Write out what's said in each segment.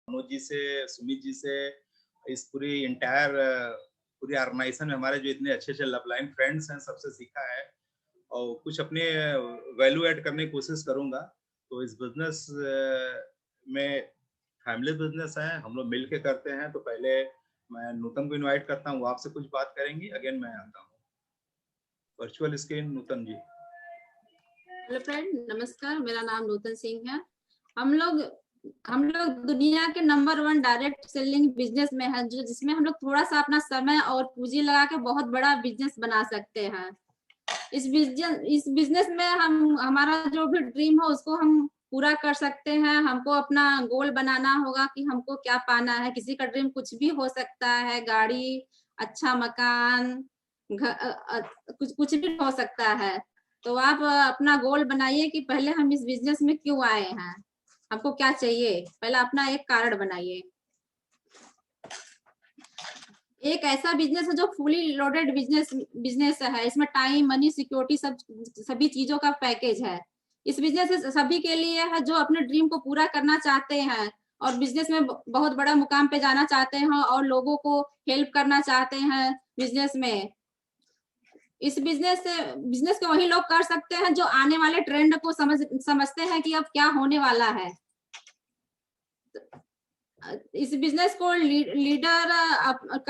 मनोज जी से, सुमित जी से, इस पूरी ऑर्गेनाइजेशन में हमारे जो इतने अच्छे लवलाइन फ्रेंड्स हैं, सबसे सीखा है और कुछ अपने वैल्यू ऐड करने की कोशिश करूंगा। तो इस बिजनेस में फैमिली बिजनेस है, हम लोग मिल के करते हैं। तो पहले मैं नूतन को इनवाइट करता हूँ, आपसे कुछ बात करेंगी। अगेन मैं आता हूँ। वर्चुअल स्क्रीन नूतन जी। हेलो फ्रेंड, नमस्कार। मेरा नाम नूतन सिंह है। हम लोग दुनिया के नंबर 1 डायरेक्ट सेलिंग बिजनेस में है, जो जिसमें हम लोग थोड़ा सा अपना समय और पूंजी लगा के बहुत बड़ा बिजनेस बना सकते हैं। इस बिजनेस में हमारा जो भी ड्रीम हो उसको हम पूरा कर सकते हैं। हमको अपना गोल बनाना होगा कि हमको क्या पाना है। किसी का ड्रीम कुछ भी हो सकता है, गाड़ी, अच्छा मकान, कुछ भी हो सकता है। तो आप अपना गोल बनाइए कि पहले हम इस बिजनेस में क्यों आए हैं, हमको क्या चाहिए। पहले अपना एक कारण बनाइए। एक ऐसा बिजनेस है जो फुली लोडेड बिजनेस है। इसमें टाइम, मनी, सिक्योरिटी सभी चीजों का पैकेज है। इस बिजनेस सभी के लिए है जो अपने ड्रीम को पूरा करना चाहते हैं और बिजनेस में बहुत बड़ा मुकाम पे जाना चाहते हैं और लोगों को हेल्प करना चाहते हैं बिजनेस में। इस बिजनेस को वही लोग कर सकते हैं जो आने वाले ट्रेंड को समझते हैं कि अब क्या होने वाला है। इस बिजनेस को लीडर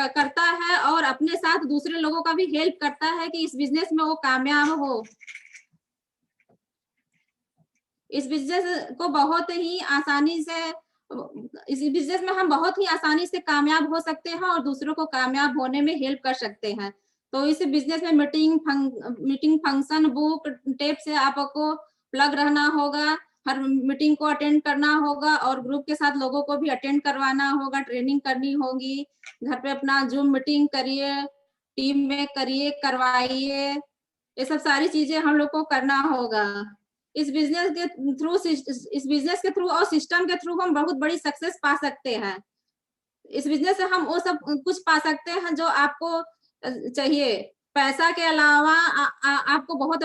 करता है और अपने साथ दूसरे लोगों का भी हेल्प करता है कि इस बिजनेस में वो कामयाब हो। इस बिजनेस को बहुत ही आसानी से इस बिजनेस में हम बहुत ही आसानी से कामयाब हो सकते हैं और दूसरों को कामयाब होने में हेल्प कर सकते हैं। तो इस बिजनेस में मीटिंग, फंक्शन, बुक, टेप से आपको प्लग रहना होगा, हर मीटिंग को अटेंड करना होगा और ग्रुप के साथ लोगों को भी अटेंड करवाना होगा, ट्रेनिंग करनी होगी। घर पे अपना जूम मीटिंग करिए, टीम में करिए, करवाइए। ये सब सारी चीजें हम लोग को करना होगा। इस बिजनेस के थ्रू और सिस्टम के थ्रू हम बहुत बड़ी सक्सेस पा सकते हैं। इस बिजनेस से हम वो सब कुछ पा सकते हैं जो आपको चाहिए। पैसा के अलावा आपको बहुत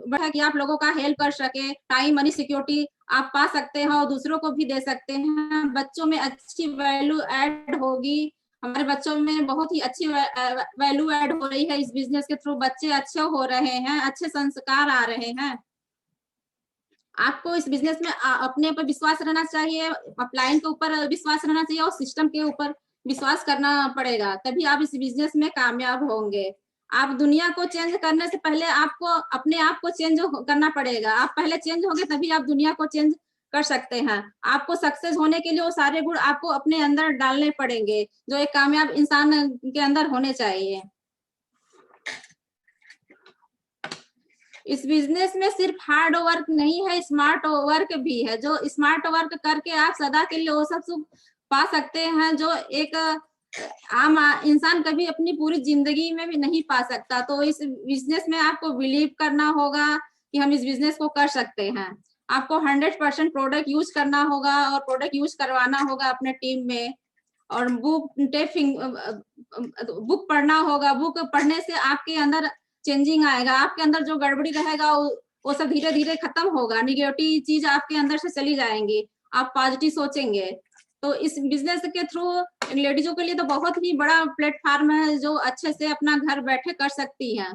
बड़ा कि आप लोगों का हेल्प कर सके। टाइम, मनी, सिक्योरिटी आप पा सकते हैं और दूसरों को भी दे सकते हैं। बच्चों में अच्छी वैल्यू ऐड होगी। हमारे बच्चों में बहुत ही अच्छी वैल्यू ऐड हो रही है। इस बिजनेस के थ्रू बच्चे अच्छे हो रहे हैं, अच्छे संस्कार आ रहे हैं। आपको इस बिजनेस में अपने पर विश्वास रहना चाहिए, अपलाइन के ऊपर विश्वास रहना चाहिए और सिस्टम के ऊपर विश्वास करना पड़ेगा, तभी आप इस बिजनेस में कामयाब होंगे। आप दुनिया को चेंज करने से पहले आपको अपने आप को चेंज करना पड़ेगा। आप पहले चेंज होंगे तभी आप दुनिया को चेंज कर सकते हैं। आपको सक्सेस होने के लिए वो सारे गुण आपको अपने अंदर डालने पड़ेंगे जो एक कामयाब इंसान के अंदर होने चाहिए। इस बिजनेस में सिर्फ हार्ड वर्क नहीं है, स्मार्ट वर्क भी है। जो स्मार्ट वर्क करके आप सदा के लिए वो सब सुख पा सकते हैं जो एक आम इंसान कभी अपनी पूरी जिंदगी में भी नहीं पा सकता। तो इस बिजनेस में आपको बिलीव करना होगा कि हम इस बिजनेस को कर सकते हैं। आपको 100% प्रोडक्ट यूज करना होगा और प्रोडक्ट यूज करवाना होगा अपने टीम में। और बुक पढ़ना होगा। बुक पढ़ने से आपके अंदर चेंजिंग आएगा। आपके अंदर जो गड़बड़ी रहेगा वो सब धीरे धीरे खत्म होगा। निगेटिव चीज आपके अंदर से चली जाएंगी, आप पॉजिटिव सोचेंगे। तो इस बिजनेस के थ्रू लेडीजों के लिए तो बहुत ही बड़ा प्लेटफॉर्म है जो अच्छे से अपना घर बैठे कर सकती हैं।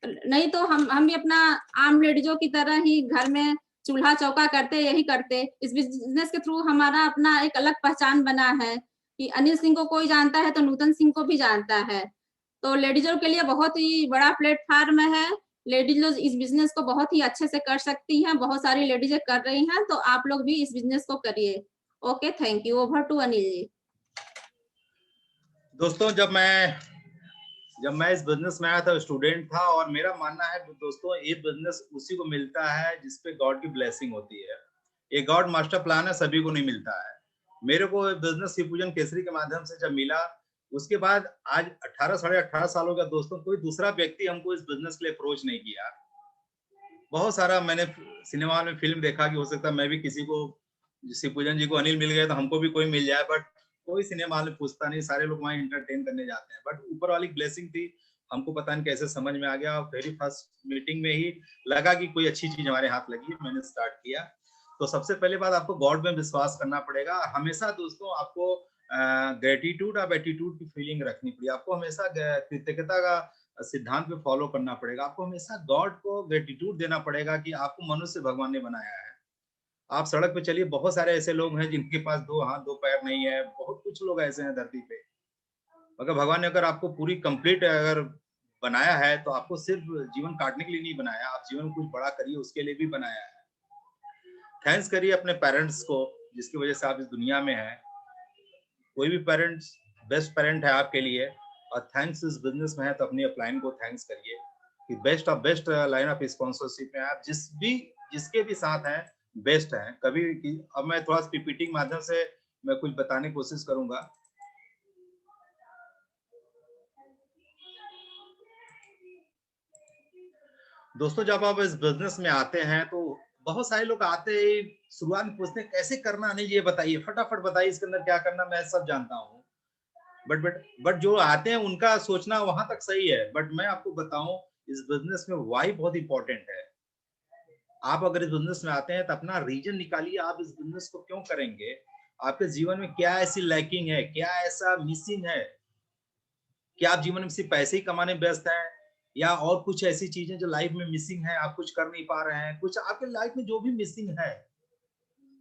नहीं तो हम भी अपना आम लेडीजों की तरह ही घर में चूल्हा चौका करते यही करते। इस बिजनेस के थ्रू हमारा अपना एक अलग पहचान बना है कि अनिल सिंह को कोई जानता है तो नूतन सिंह को भी जानता है। तो लेडीजों के लिए बहुत ही बड़ा प्लेटफॉर्म है। लेडीज इस बिजनेस को बहुत ही अच्छे से कर सकती हैं। बहुत सारी लेडीजें कर रही हैं, तो आप लोग भी इस बिजनेस को करिए। Okay, thank you. Over to Anil ji. दोस्तों, जब मैं इस बिजनेस में आया था, स्टूडेंट था, और मेरा मानना है दोस्तों, ये बिजनेस उसी को मिलता है जिसपे गॉड की ब्लेसिंग होती है। ये गॉड मास्टर प्लान है, सभी को नहीं मिलता है। मेरे को बिजनेस शिवपूजन केसरी के माध्यम से जब मिला, उसके बाद आज 18-18.5 साल हो गया दोस्तों, कोई दूसरा व्यक्ति हमको इस बिजनेस के लिए अप्रोच नहीं किया। बहुत सारा मैंने सिनेमा में फिल्म देखा कि हो सकता है मैं भी किसी को, शिवपूजन जी को अनिल मिल गया तो हमको भी कोई मिल जाए, बट कोई सिनेमा में पूछता नहीं, सारे लोग वहां एंटरटेन करने जाते हैं। बट ऊपर वाली ब्लेसिंग थी, हमको पता नहीं कैसे समझ में आ गया। वेरी फर्स्ट मीटिंग में ही लगा कि कोई अच्छी चीज हमारे हाथ लगी, मैंने स्टार्ट किया। तो सबसे पहले बात आपको गॉड में विश्वास करना पड़ेगा। हमेशा दोस्तों आपको ग्रेटिट्यूड ऑफ एटीट्यूड की फीलिंग रखनी पड़ेगी। आपको हमेशा कृतज्ञता का सिद्धांत पे फॉलो करना पड़ेगा। आपको हमेशा गॉड को ग्रेटिट्यूड देना पड़ेगा कि आपको मनुष्य भगवान ने बनाया है। आप सड़क पे चलिए, बहुत सारे ऐसे लोग हैं जिनके पास 2 हाथ 2 पैर नहीं है, बहुत कुछ लोग ऐसे हैं धरती पे। मगर भगवान ने अगर आपको पूरी कंप्लीट अगर बनाया है तो आपको सिर्फ जीवन काटने के लिए नहीं बनाया, आप जीवन में कुछ बड़ा करिए उसके लिए भी बनाया है। थैंक्स करिए अपने पेरेंट्स को जिसकी वजह से आप इस दुनिया में हैं। कोई भी पेरेंट्स बेस्ट पेरेंट है आपके लिए, और थैंक्स इस बिजनेस में है तो अपनी अपलाइन को थैंक्स करिए कि best of best line of sponsorship में आप जिसके भी साथ हैं बेस्ट हैं। कभी अब मैं थोड़ा पीपीटी के माध्यम से मैं कुछ बताने की कोशिश करूंगा। दोस्तों जब आप इस बिजनेस में आते हैं तो बहुत सारे लोग आते ही शुरुआत में पूछते हैं कैसे करना, अनिल ये बताइए, फटाफट बताइए इसके अंदर क्या करना, मैं सब जानता हूँ। बट जो आते हैं उनका सोचना वहां तक सही है, बट मैं आपको बताऊं इस बिजनेस में वाई बहुत इंपॉर्टेंट है। आप अगर इस बिजनेस में आते हैं तो अपना रीजन निकालिए, आप इस बिजनेस को क्यों करेंगे, आपके जीवन में क्या ऐसी लैकिंग है, क्या ऐसा मिसिंग है, क्या आप जीवन में सिर्फ पैसे ही कमाने में व्यस्त हैं या और कुछ ऐसी चीजें जो लाइफ में मिसिंग है, आप कुछ कर नहीं पा रहे हैं, कुछ आपके लाइफ में जो भी मिसिंग है,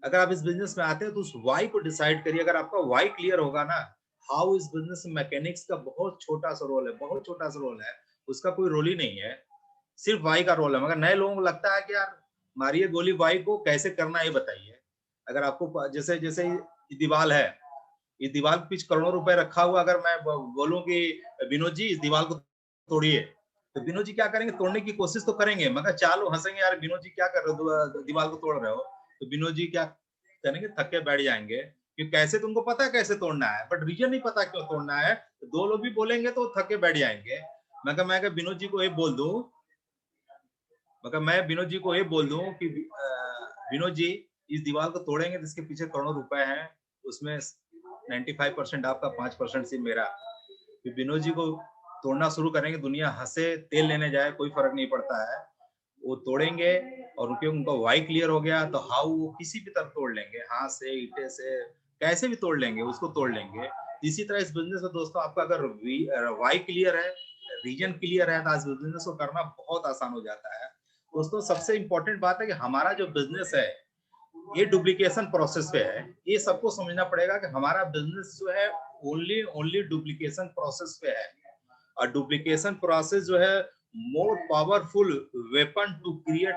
अगर आप इस बिजनेस में आते हैं तो उस वाई को डिसाइड करिए। अगर आपका वाई क्लियर होगा ना, हाउ इस बिजनेस में मैकेनिक्स का बहुत छोटा सा रोल है, बहुत छोटा सा रोल है, उसका कोई रोल ही नहीं है, सिर्फ वाई का रोल है। मगर नए लोगों को लगता है कि यार मारिए गोली, वाई को कैसे करना है बताइए। अगर आपको जैसे जैसे दीवार है, इस दीवार के पीछे करोड़ों रुपए रखा हुआ, अगर मैं बोलूं कि विनोद जी इस दीवार को तोड़िए, तो विनोद जी क्या करेंगे, तोड़ने की कोशिश तो करेंगे, मगर 4 लोग हंसेंगे यार विनोद जी क्या कर रहे हो, दीवार को तोड़ रहे हो। तो विनोद जी क्या करेंगे, थक के बैठ जाएंगे, क्योंकि कैसे तुमको पता है कैसे तोड़ना है, बट रीजन नहीं पता क्यों तोड़ना है। तो 2 लोग भी बोलेंगे तो थक के बैठ जाएंगे। मैं विनोद जी को ये बोल दूं, मगर मैं विनोद जी को ये बोल दूं कि विनोद जी इस दीवार को तोड़ेंगे तो इसके पीछे करोड़ों रुपए हैं, उसमें 95% आपका, 5% सिर्फ मेरा। विनोद जी को तोड़ना शुरू करेंगे, दुनिया हंसे तेल लेने जाए, कोई फर्क नहीं पड़ता है, वो तोड़ेंगे। और उनका वाई क्लियर हो गया तो हाउ वो किसी भी तरह तोड़ लेंगे, हाथ से, ईंटे से, कैसे भी तोड़ लेंगे, उसको तोड़ लेंगे। इसी तरह इस बिजनेस में दोस्तों आपका अगर वाई क्लियर है, रीजन क्लियर है, तो इस बिजनेस को करना बहुत आसान हो जाता है। दोस्तों सबसे इंपॉर्टेंट बात है कि हमारा जो बिजनेस है ये डुप्लीकेशन प्रोसेस पे है। ये सबको समझना पड़ेगा कि हमारा बिजनेस जो है ओनली डुप्लीकेशन प्रोसेस पे है, और डुप्लीकेशन प्रोसेस जो है more powerful weapon to create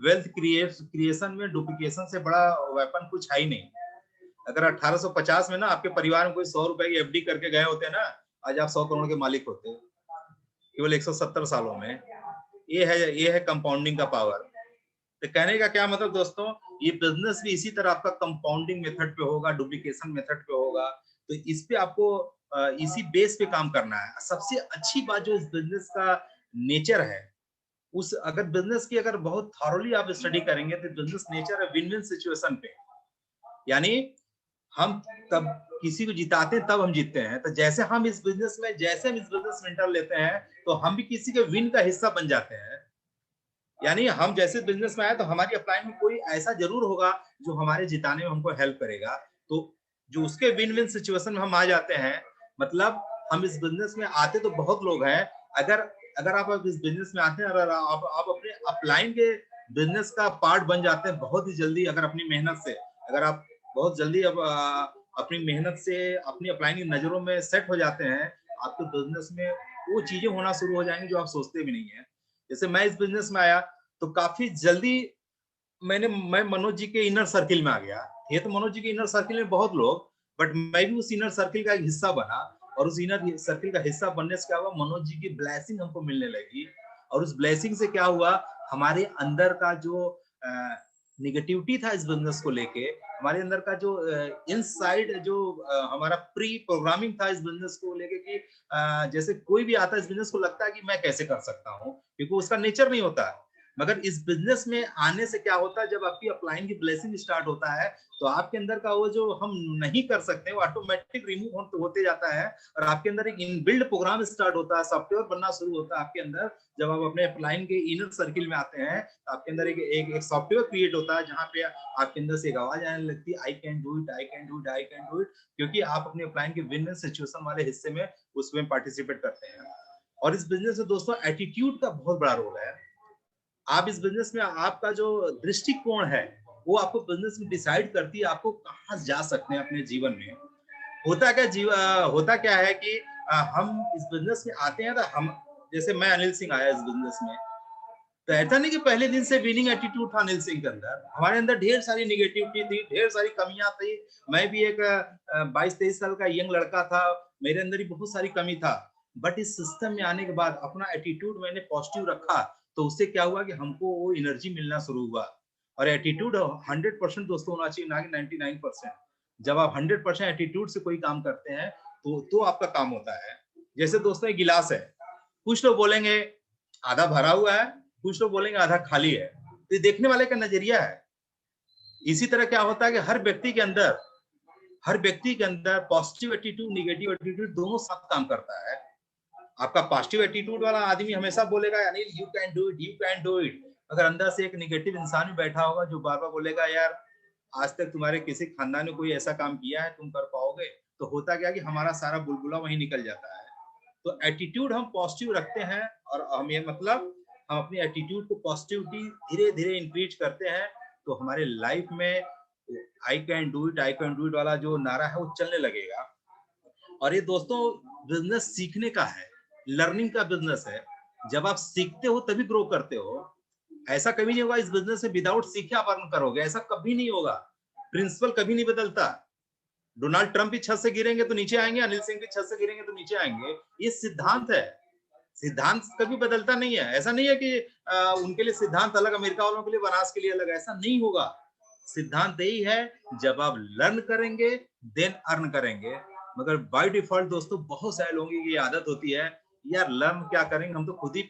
wealth creation में डुप्लीकेशन से बड़ा वेपन कुछ है ही नहीं। अगर 1850 में ना आपके परिवार में कोई 100 रुपए की एफडी करके गए होते ना, आज आप 100 करोड़ के मालिक होते केवल 170 सालों में। ये है कंपाउंडिंग का पावर। तो कहने का क्या मतलब दोस्तों, ये बिजनेस भी इसी तरह आपका कंपाउंडिंग मेथड पे होगा, डुप्लीकेशन मेथड पे होगा। तो इस पे आपको इसी बेस पे काम करना है। सबसे अच्छी बात जो इस बिजनेस का नेचर है, उस अगर बिजनेस की अगर बहुत थॉरली आप स्टडी करेंगे तो बिजनेस नेचर है विन विन सिचुएशन पे। यानी हम तब किसी को जिताते हैं तब हम जीतते हैं। तो जैसे हम इस बिजनेस में इंटर लेते हैं तो हम भी किसी के विन का हिस्सा बन जाते हैं। यानी हम जैसे बिजनेस में आए तो हमारी अपलाइन में कोई ऐसा जरूर होगा जो हमारे जिताने में हमको हेल्प करेगा। तो जो उसके विन विन सिचुएशन में हम आ जाते हैं, मतलब हम इस बिजनेस में आते तो बहुत लोग हैं। अगर आप इस बिजनेस में आते हैं, अगर आप अपने अपलाइन के बिजनेस का पार्ट बन जाते हैं बहुत ही जल्दी, अगर अपनी मेहनत से, अगर आप बहुत जल्दी अपनी मेहनत से अपनी अपलाइन की नजरों में सेट हो जाते हैं, आपके बिजनेस में वो चीजें होना शुरू हो जाएंगी जो आप सोचते भी नहीं है। जैसे मैं इस बिजनेस में आया तो काफी जल्दी मैं मनोज जी के इनर सर्किल में आ गया। ये तो मनोज जी के इनर सर्किल में बहुत लोग, बट मैं भी उस इनर सर्किल का एक हिस्सा बना, और उस इनर सर्किल का हिस्सा बनने से क्या हुआ, मनोज जी की ब्लेसिंग हमको मिलने लगी। और उस ब्लेसिंग से क्या हुआ, हमारे अंदर का जो निगेटिविटी था इस बिजनेस को लेके, हमारे अंदर का जो इनसाइड जो हमारा प्री प्रोग्रामिंग था इस बिजनेस को लेके कि जैसे कोई भी आता है इस बिजनेस को लगता है कि मैं कैसे कर सकता हूँ, क्योंकि उसका नेचर नहीं होता। मगर इस बिजनेस में आने से क्या होता है, जब आपकी अपलाइन की ब्लेसिंग स्टार्ट होता है तो आपके अंदर का वो जो हम नहीं कर सकते वो ऑटोमेटिक रिमूव होते जाता है, और आपके अंदर एक इनबिल्ड प्रोग्राम स्टार्ट होता है, सॉफ्टवेयर बनना शुरू होता है आपके अंदर। जब आप अपने अपलाइन के इनर सर्किल में आते हैं तो आपके अंदर एक सॉफ्टवेयर क्रिएट होता है, जहाँ पे आपके अंदर से एक आवाज आने लगती है, I can do it, I can do it, I can do it, क्योंकि आप अपने अपलाइन के विन विन सिचुएशन वाले हिस्से में उसमें पार्टिसिपेट करते हैं। और इस बिजनेस में दोस्तों एटीट्यूड का बहुत बड़ा रोल है। आप इस बिजनेस में आपका जो दृष्टिकोण है वो आपको बिजनेस में डिसाइड करती है आपको कहाँ जा सकते हैं अपने जीवन में। होता क्या है कि हम इस बिजनेस में आते हैं तो हम, जैसे मैं अनिल सिंह आया इस बिजनेस में, तो ऐसा नहीं कि पहले दिन से विनिंग एटीट्यूड था अनिल सिंह के अंदर। हमारे अंदर ढेर सारी निगेटिविटी थी, ढेर सारी कमियां थी। मैं भी एक 22-23 साल का यंग लड़का था, मेरे अंदर ही बहुत सारी कमी था। बट इस सिस्टम में आने के बाद अपना एटीट्यूड मैंने पॉजिटिव रखा, तो उससे क्या हुआ कि हमको वो एनर्जी मिलना शुरू हुआ। और एटीट्यूड 100% दोस्तों होना चाहिए, ना कि 99%। जब आप 100% एटीट्यूड से कोई काम करते हैं तो आपका काम होता है। जैसे दोस्तों एक गिलास है, कुछ लोग बोलेंगे आधा भरा हुआ है, कुछ लोग बोलेंगे आधा खाली है। तो देखने वाले का नजरिया है। इसी तरह क्या होता है कि हर व्यक्ति के अंदर पॉजिटिव एटीट्यूड, निगेटिव एटीट्यूड दोनों साथ काम करता है। आपका पॉजिटिव एटीट्यूड वाला आदमी हमेशा बोलेगा Anil you can do it, you can do it. अगर अंदर से एक निगेटिव इंसान भी बैठा होगा जो बार बार बोलेगा यार आज तक तुम्हारे किसी खानदान में कोई ऐसा काम किया है तुम कर पाओगे, तो होता क्या कि हमारा सारा बुलबुला वहीं निकल जाता है। तो एटीट्यूड हम पॉजिटिव रखते हैं, और हम ये मतलब हम अपनी एटीट्यूड को पॉजिटिविटी धीरे धीरे इंक्रीज करते हैं, तो हमारे लाइफ में I can do it, I can do it वाला जो नारा है वो चलने लगेगा। और ये दोस्तों बिजनेस सीखने का है, लर्निंग का बिजनेस है। जब आप सीखते हो तभी ग्रो करते हो। ऐसा कभी नहीं होगा इस बिजनेस में विदाउट सीखे आप अर्न करोगे, ऐसा कभी नहीं होगा। प्रिंसिपल कभी नहीं बदलता। डोनाल्ड ट्रंप भी छत से गिरेंगे तो नीचे आएंगे, अनिल सिंह भी छत से गिरेंगे तो नीचे आएंगे। ये सिद्धांत है, सिद्धांत कभी बदलता नहीं है। ऐसा नहीं है कि उनके लिए सिद्धांत अलग, अमेरिका वालों के लिए बनारस के लिए अलग, ऐसा नहीं होगा। सिद्धांत यही है, जब आप लर्न करेंगे देन अर्न करेंगे। मगर बाय डिफॉल्ट दोस्तों बहुत सारे लोगों की आदत होती है यार लर्न क्या करेंगे, हम तो खुद ही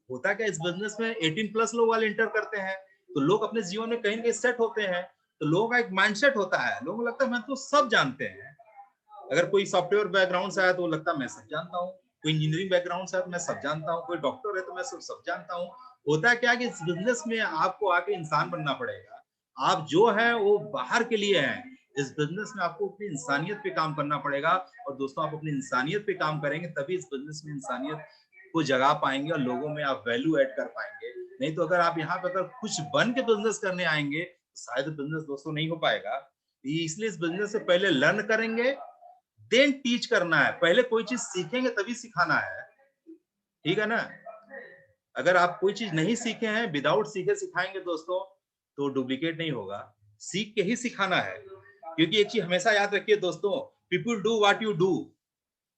होता क्या इस बिजनेस में 18+ लोग वाले इंटर करते हैं, तो लोग अपने जीवन में कहीं ना कहीं सेट होते हैं। तो लोगों का एक माइंडसेट होता है, लोगों को लगता है मैं तो सब जानते हैं। अगर कोई सॉफ्टवेयर बैकग्राउंड से आया तो लगता है मैं सब जानता हूँ, कोई इंजीनियरिंग बैकग्राउंड से आया तो मैं सब जानता हूँ, कोई डॉक्टर है तो मैं सब जानता हूँ। होता है क्या कि इस बिजनेस में आपको आके इंसान बनना पड़ेगा। आप जो है वो बाहर के लिए हैं, इस बिजनेस में आपको अपनी इंसानियत पे काम करना पड़ेगा। और दोस्तों आप अपनी इंसानियत पे काम करेंगे तभी इस बिजनेस में इंसानियत को जगा पाएंगे और लोगों में आप वैल्यू ऐड कर पाएंगे। नहीं तो अगर आप यहाँ पे अगर कुछ बन के बिजनेस करने आएंगे तो शायद बिजनेस दोस्तों नहीं हो पाएगा। इसलिए इस बिजनेस से पहले लर्न करेंगे देन टीच करना है। पहले कोई चीज सीखेंगे तभी सिखाना है, ठीक है ना। अगर आप कोई चीज नहीं सीखे हैं, विदाउट सीखे सिखाएंगे दोस्तों तो डुप्लीकेट नहीं होगा। सीख के ही सिखाना है, क्योंकि एक चीज हमेशा याद रखिए दोस्तों, people do what you do.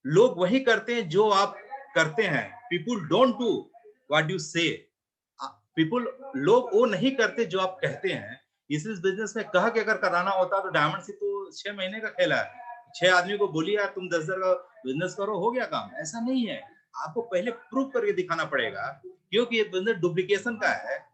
लोग वही करते हैं जो आप करते हैं। People don't do what you से। लोग वो नहीं करते जो आप कहते हैं। इस बिजनेस में कह के अगर कराना होता तो डायमंड से तो 6 महीने का खेल है। 6 आदमी को बोलिए यार तुम 10,000 का बिजनेस करो, हो गया काम। ऐसा नहीं है, आपको पहले प्रूव करके दिखाना पड़ेगा, क्योंकि ये बिजनेस डुप्लीकेशन का है।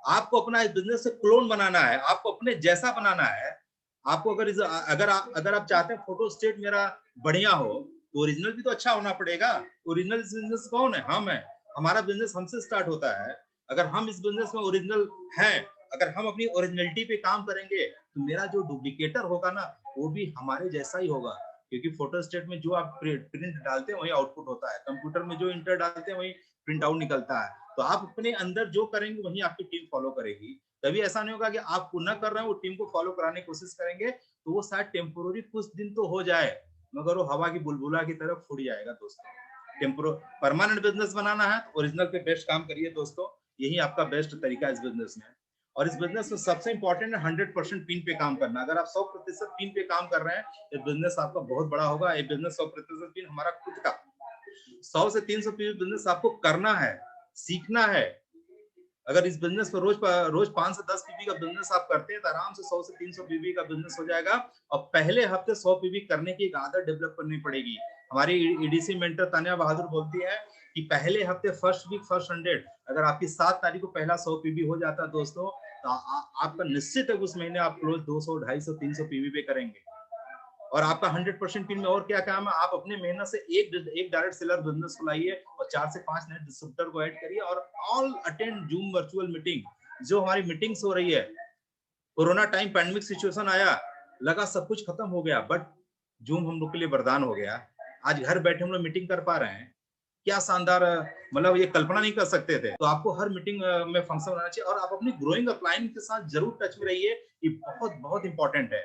आपको अपना इस बिजनेस से क्लोन बनाना है, आपको अपने जैसा बनाना है। आपको अगर आप चाहते हैं फोटो स्टेट मेरा बढ़िया हो तो ओरिजिनल भी तो अच्छा होना पड़ेगा। ओरिजिनल बिजनेस कौन है? हम है। हमारा बिजनेस हमसे स्टार्ट होता है। अगर हम इस बिजनेस में ओरिजिनल हैं, अगर हम अपनी ओरिजिनलिटी पे काम करेंगे तो मेरा जो डुप्लीकेटर होगा ना वो भी हमारे जैसा ही होगा। क्योंकि फोटो स्टेट में जो आप प्रिंट डालते हैं वही आउटपुट होता है, कंप्यूटर में जो इंटर डालते हैं वही प्रिंट आउट निकलता है। तो आप अपने अंदर जो करेंगे वही आपकी टीम फॉलो करेगी। तभी ऐसा नहीं होगा कि आप न कर रहे हैं वो टीम को फॉलो कराने की कोशिश करेंगे तो वो शायद टेम्पोररी कुछ दिन तो हो जाए, मगर वो हवा की बुलबुला की तरफ फूट जाएगा दोस्तों। परमानेंट बिजनेस बनाना है तो ओरिजिनल पे बेस्ट काम करिए दोस्तों, यही आपका बेस्ट तरीका है इस बिजनेस में। और इस बिजनेस में सबसे इंपॉर्टेंट है 100% टीम पे काम करना। अगर आप 100% टीम पे काम कर रहे हैं तो बिजनेस आपका बहुत बड़ा होगा। ये बिजनेस 100% टीम हमारा खुद का 100 से 300 बिजनेस आपको करना है, सीखना है। अगर इस बिजनेस पर रोज 5 से 10 पीवी का बिजनेस आप करते हैं तो आराम से 100 से 300 पीवी का बिजनेस हो जाएगा। और पहले हफ्ते 100 पीवी करने की एक आदत डेवलप करनी पड़ेगी। हमारी ईडीसी मेंटर तानिया बहादुर बोलती है कि पहले हफ्ते फर्स्ट वीक फर्स्ट 100 अगर आपकी 7 तारीख को पहला 100 पीवी हो जाता है दोस्तों, तो आपका निश्चित है उस महीने आप क्लोज 200, 250, 300 पीवी पे करेंगे। और आपका 100% टीम में और क्या काम है, आप अपने मेहनत से एक डायरेक्ट सेलर बिजनेस को लाइए और 4 से 5 नए डिस्ट्रीब्यूटर को ऐड करिए और all attend zoom virtual meeting. जो हमारी मीटिंग्स हो रही है, कोरोना टाइम पैंडेमिक सिचुएशन आया, लगा सब कुछ खत्म हो गया, बट जूम हम लोग के लिए वरदान हो गया। आज घर बैठे हम लोग मीटिंग कर पा रहे हैं, क्या शानदार, मतलब ये कल्पना नहीं कर सकते थे। तो आपको हर मीटिंग में फंक्शन बनाना चाहिए और आप अपनी ग्रोइंग अपलाइन के साथ जरूर टच में रहिए, ये बहुत बहुत इंपॉर्टेंट है।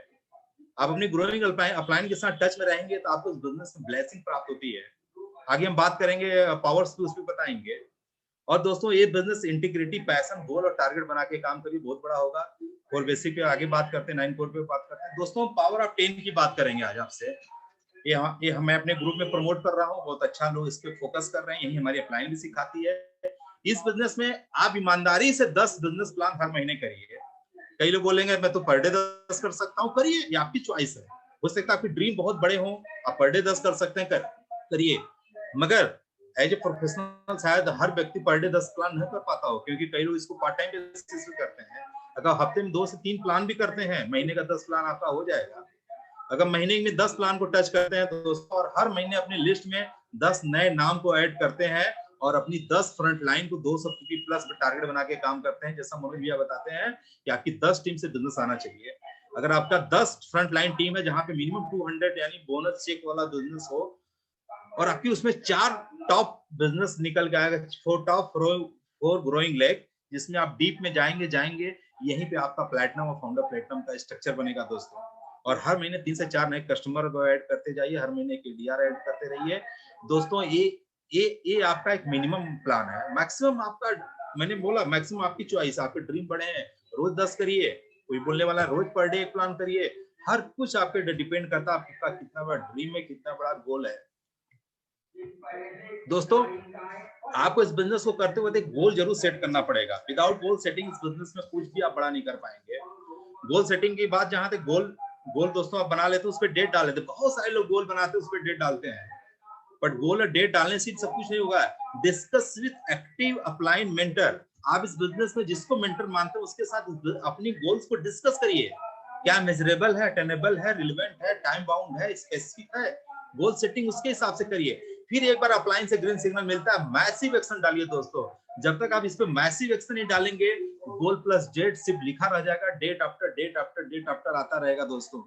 आप अपनी ग्रोइंग अपलाइन के साथ टच में रहेंगे तो आपको इस बिजनेस में ब्लेसिंग प्राप्त होती है। आगे हम बात करेंगे पावर्स पे, उस पर बताएंगे। और दोस्तों ये बिजनेस इंटीग्रिटी, पैशन, गोल और टारगेट बना के काम करिए, बहुत बड़ा होगा। और बेसिक पे आगे बात करते हैं, 9 कोर पे बात करते हैं। दोस्तों पावर ऑफ 10 की बात करेंगे आज आपसे। ये मैं अपने ग्रुप में प्रमोट कर रहा हूँ, बहुत अच्छा लोग इस पे फोकस कर रहे हैं, यही हमारी अपलाइन भी सिखाती है। इस बिजनेस में आप ईमानदारी से 10 बिजनेस प्लान हर महीने करिए। कई लोग बोलेंगे मैं तो पर डे 10 कर सकता हूँ, करिए, ये आपकी चॉइस है। हो सकता है आपकी ड्रीम बहुत बड़े हो, आप पर डे 10 कर सकते हैं, करिए। मगर एज ए प्रोफेशनल शायद हर व्यक्ति पर डे 10 प्लान नहीं कर पाता हो, क्योंकि कई लोग इसको पार्ट टाइम बेसिस पे करते हैं। अगर हफ्ते में 2 से 3 प्लान भी करते हैं, महीने का 10 प्लान आपका हो जाएगा। अगर महीने में 10 प्लान को टच करते हैं तो दोस्तों, और हर महीने अपनी लिस्ट में 10 नए नाम को ऐड करते हैं और अपनी 10 फ्रंट लाइन को 200 प्लस पे टारगेट बना के काम करते हैं। जैसा मनोज भैया बताते हैं कि आपकी 10 टीम से बिजनेस आना चाहिए। अगर आपका 10 फ्रंट लाइन टीम है जहां पे मिनिमम 200 यानी बोनस चेक वाला बिजनेस हो, और आपकी उसमें 4 टॉप बिजनेस निकल के आएगा, 4 ग्रोइंग लेग, जिसमें आप डीप में जाएंगे, यहीं पे आपका प्लैटिनम और फाउंडर प्लैटिनम का स्ट्रक्चर बनेगा दोस्तों। और हर महीने 3 से 4 नए कस्टमर को ऐड करते जाइए, हर महीने के डीआर ऐड करते रहिए दोस्तों। ये आपका एक मिनिमम प्लान है। मैक्सिमम आपका, मैंने बोला मैक्सिमम आपकी चॉइस, आपके ड्रीम बड़े हैं, रोज 10 करिए, कोई बोलने वाला रोज पर डे एक प्लान करिए। हर कुछ आपके डिपेंड करता है आपका कितना बड़ा ड्रीम है, कितना बड़ा गोल है। दोस्तों आपको इस बिजनेस को करते हुए एक गोल जरूर सेट करना पड़ेगा। विदाउट गोल सेटिंग इस बिजनेस में कुछ भी आप बड़ा नहीं कर पाएंगे। गोल सेटिंग की बात जहां तक गोल दोस्तों आप बना लेते हो, उस पर डेट डाल लेते, बहुत सारे लोग गोल बनाते हैं उस पर डेट डालते हैं, बट गोल और डेट डालने से सब कुछ नहीं होगा। Discuss with active upline mentor. आप इस बिजनेस में जिसको मेंटर मानते हो उसके साथ अपनी गोल्स को डिस्कस करिए, क्या मेजरेबल है, अटेनेबल है, रिलेवेंट है, टाइम बाउंड है, स्पेसिफिक है। गोल सेटिंग उसके हिसाब से करिए। फिर एक बार अपलाइन से ग्रीन सिग्नल मिलता है, मैसिव एक्शन डालिए दोस्तों। जब तक आप इस पे मैसिव एक्शन नहीं डालेंगे, गोल प्लस डेट सिर्फ लिखा रह जाएगा, date after date after date after आता रहेगा दोस्तों।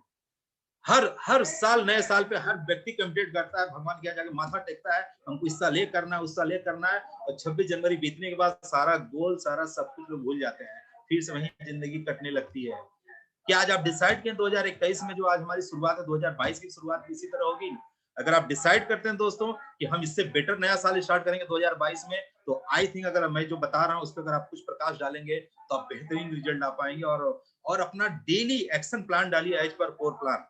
हर साल, नए साल पे हर व्यक्ति कमिटेड करता है, भगवान क्या जाके माथा टेकता है, हमको इस साल ये करना है, उस साल ये करना है, और 26 जनवरी बीतने के बाद सारा गोल, सारा सब कुछ लोग भूल जाते हैं, फिर से वही जिंदगी कटने लगती है। क्या आज आप डिसाइड किए 2021 में, जो आज हमारी शुरुआत है, 2022 की शुरुआत इसी तरह होगी। अगर आप डिसाइड करते हैं दोस्तों कि हम इससे बेटर नया साल स्टार्ट करेंगे 2022 में, तो आई थिंक अगर मैं जो बता रहा हूँ उस पर अगर आप कुछ प्रकाश डालेंगे तो आप बेहतरीन रिजल्ट आ पाएंगे। और अपना डेली एक्शन प्लान डालिए एज पर कोर प्लान।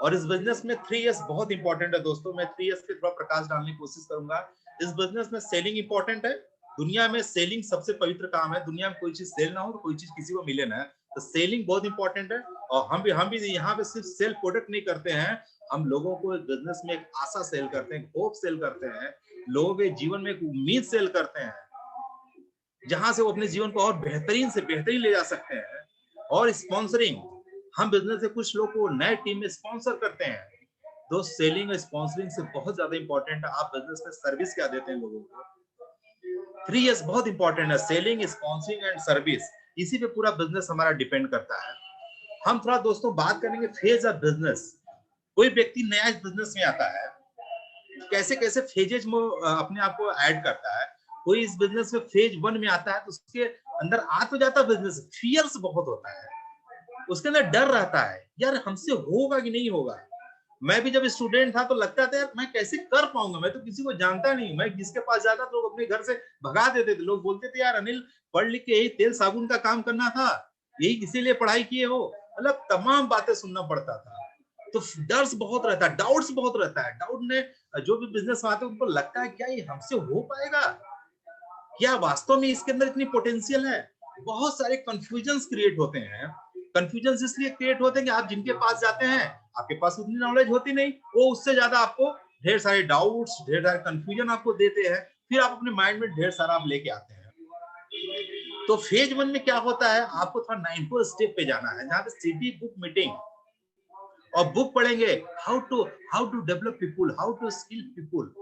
और इस बिजनेस में 3 इयर्स बहुत इंपॉर्टेंट है दोस्तों। मैं 3 इयर्स पे थोड़ा प्रकाश डालने की कोशिश करूंगा। इस बिजनेस में सेलिंग इंपॉर्टेंट है। दुनिया में सेलिंग सबसे पवित्र काम है। दुनिया में कोई चीज सेल ना हो तो कोई चीज किसी को मिले ना, तो सेलिंग बहुत इंपॉर्टेंट है। और हम भी यहाँ पे सिर्फ सेल प्रोडक्ट नहीं करते हैं, हम लोगों को बिजनेस में एक आशा सेल करते हैं, होप सेल करते हैं, लोगों के जीवन में एक उम्मीद सेल करते हैं, जहां से वो अपने जीवन को और बेहतरीन से बेहतरीन ले जा सकते हैं। और स्पॉन्सरिंग, हम बिजनेस से कुछ लोग को नए टीम में स्पॉन्सर करते हैं। तो सेलिंग और स्पॉन्सरिंग से बहुत ज्यादा इंपॉर्टेंट है, आप बिजनेस में सर्विस क्या देते हैं लोगों को। 3 इयर्स बहुत इंपॉर्टेंट है, सेलिंग, स्पॉन्सरिंग एंड सर्विस, इसी पे पूरा बिजनेस हमारा डिपेंड करता है। हम थोड़ा दोस्तों बात करेंगे फेज ऑफ बिजनेस। कोई व्यक्ति नया इस बिजनेस में आता है, कैसे कैसे फेजेज में अपने आप को ऐड करता है। कोई इस बिजनेस में फेज 1 में आता है तो उसके अंदर आ तो जाता है बिजनेस, फियर्स बहुत होता है, उसके अंदर डर रहता है, यार हमसे होगा कि नहीं होगा। मैं भी जब स्टूडेंट था तो लगता था यार मैं कैसे कर पाऊंगा, मैं तो किसी को जानता नहीं, मैं जिसके पास जाता तो लोग अपने घर से भगा देते थे। लोग बोलते थे यार अनिल पढ़ लिख के यही तेल साबुन का काम करना था, यही इसीलिए पढ़ाई किए हो, मतलब तमाम बातें सुनना पड़ता था। तो डर बहुत रहता है, डाउट्स बहुत रहता है। डाउट ने जो भी बिजनेस में आते हैं उनको लगता है क्या ये हमसे हो पाएगा, क्या वास्तव में इसके अंदर इतनी पोटेंशियल है। बहुत सारे कंफ्यूजन्स क्रिएट होते हैं। कंफ्यूजन्स इसलिए क्रिएट होते हैं कि आप जिनके पास जाते हैं आपके पास उतनी नॉलेज होती नहीं, वो उससे ज्यादा आपको ढेर सारे डाउट्स, ढेर सारे कंफ्यूजन आपको देते हैं, फिर आप अपने माइंड में ढेर सारा आप लेके आते हैं। तो फेज 1 में क्या होता है, आपको थोड़ा 9 स्टेप पे जाना है, जहां पे सीधी बुक मीटिंग और बुक पढ़ेंगे, how to develop people, how to skill people.